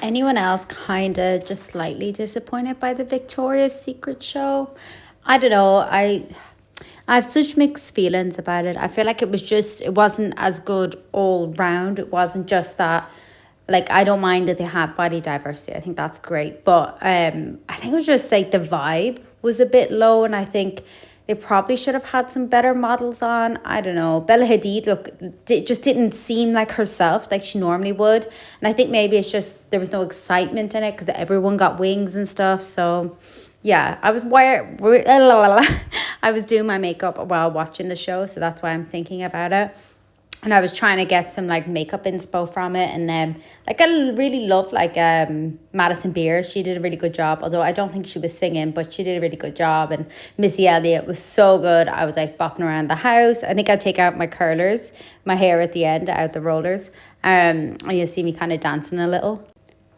Anyone else kind of just slightly disappointed by the Victoria's Secret show? I don't know. I have such mixed feelings about it. I feel like it wasn't as good all round. It wasn't just that, like, I don't mind that they have body diversity. I think that's great. But I think it was just like the vibe was a bit low, and I think they probably should have had some better models on. I don't know. Bella Hadid, look, just didn't seem like herself, like she normally would. And I think maybe it's just there was no excitement in it because everyone got wings and stuff. So, yeah, I was doing my makeup while watching the show, so that's why I'm thinking about it. And I was trying to get some like makeup inspo from it, and like I really love like Madison Beer. She did a really good job, although I don't think she was singing, but she did a really good job. And Missy Elliott was so good. I was like bopping around the house. I think I'll take out my curlers, my hair at the end, out the rollers. And you'll see me kind of dancing a little.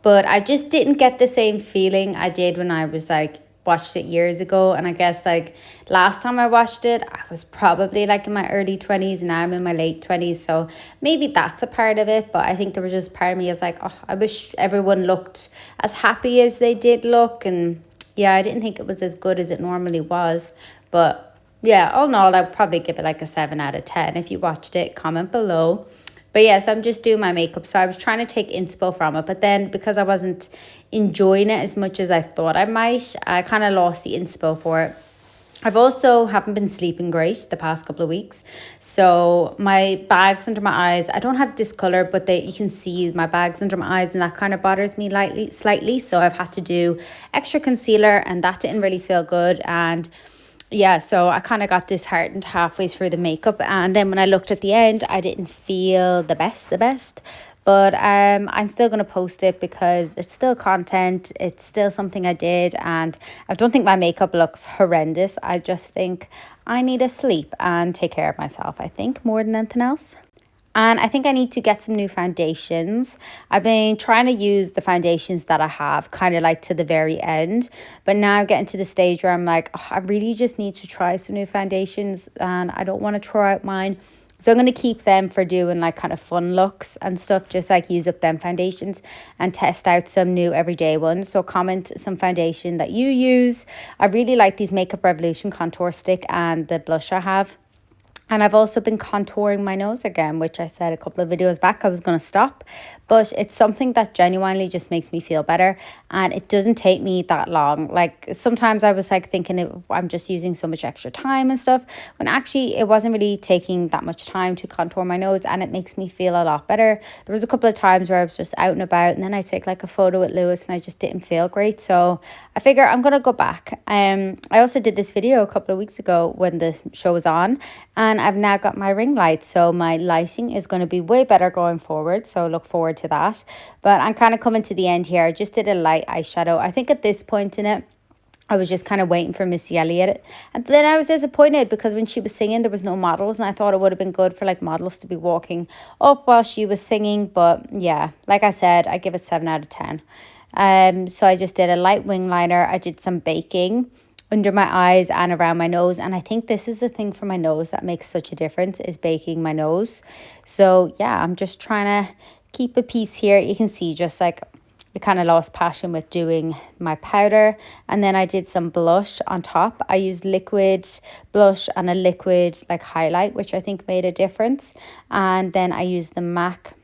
But I just didn't get the same feeling I did when I was like watched it years ago. And I guess like last time I watched it, I was probably like in my early 20s, and now I'm in my late 20s. So maybe that's a part of it. But I think there was just part of me is like, oh, I wish everyone looked as happy as they did look. And yeah, I didn't think it was as good as it normally was. But yeah, all in all, I'd probably give it like a 7 out of 10. If you watched it, comment below. But yeah, so I'm just doing my makeup. So I was trying to take inspo from it. But then because I wasn't enjoying it as much as I thought I might, I kind of lost the inspo for it. I've also haven't been sleeping great the past couple of weeks. So my bags under my eyes, I don't have discolor, but you can see my bags under my eyes, and that kind of bothers me slightly. So I've had to do extra concealer, and that didn't really feel good. And yeah, so I kind of got disheartened halfway through the makeup, and then when I looked at the end, I didn't feel the best. But I'm still going to post it because it's still content. It's still something I did, and I don't think my makeup looks horrendous. I just think I need to sleep and take care of myself, I think, more than anything else. And I think I need to get some new foundations. I've been trying to use the foundations that I have kind of like to the very end. But now getting to the stage where I'm like, oh, I really just need to try some new foundations, and I don't want to try out mine. So I'm going to keep them for doing like kind of fun looks and stuff, just like use up them foundations and test out some new everyday ones. So comment some foundation that you use. I really like these Makeup Revolution contour stick and the blush I have. And I've also been contouring my nose again, which I said a couple of videos back I was going to stop. But it's something that genuinely just makes me feel better. And it doesn't take me that long. Like sometimes I was like thinking I'm just using so much extra time and stuff, when actually it wasn't really taking that much time to contour my nose, and it makes me feel a lot better. There was a couple of times where I was just out and about, and then I take like a photo with Lewis and I just didn't feel great. So I figure I'm going to go back. I also did this video a couple of weeks ago when the show was on, and I've now got my ring light, so my lighting is going to be way better going forward, so look forward to that. But I'm kind of coming to the end here. I just did a light eyeshadow. I think at this point in it, I was just kind of waiting for Missy Elliott. And then I was disappointed because when she was singing, there was no models, and I thought it would have been good for like models to be walking up while she was singing. But yeah, like I said, I give it 7 out of 10. So I just did a light wing liner. I did some baking under my eyes and around my nose, and I think this is the thing for my nose that makes such a difference, is baking my nose. So yeah, I'm just trying to keep a piece here. You can see just like I kind of lost passion with doing my powder. And then I did some blush on top. I used liquid blush and a liquid like highlight, which I think made a difference. And then I used the MAC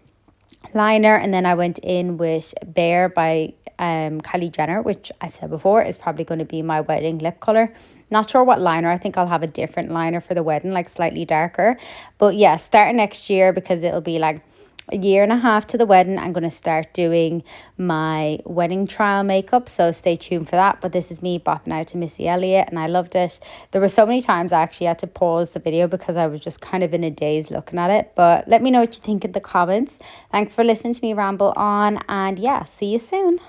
liner, and then I went in with Bare by Kylie Jenner, which I've said before is probably going to be my wedding lip color. Not sure what liner. I think I'll have a different liner for the wedding, like slightly darker. But yeah, starting next year, because it'll be like a year and a half to the wedding, I'm going to start doing my wedding trial makeup, so stay tuned for that. But this is me bopping out to Missy Elliott, and I loved it. There were so many times I actually had to pause the video because I was just kind of in a daze looking at it. But let me know what you think in the comments. Thanks for listening to me ramble on, and yeah, see you soon.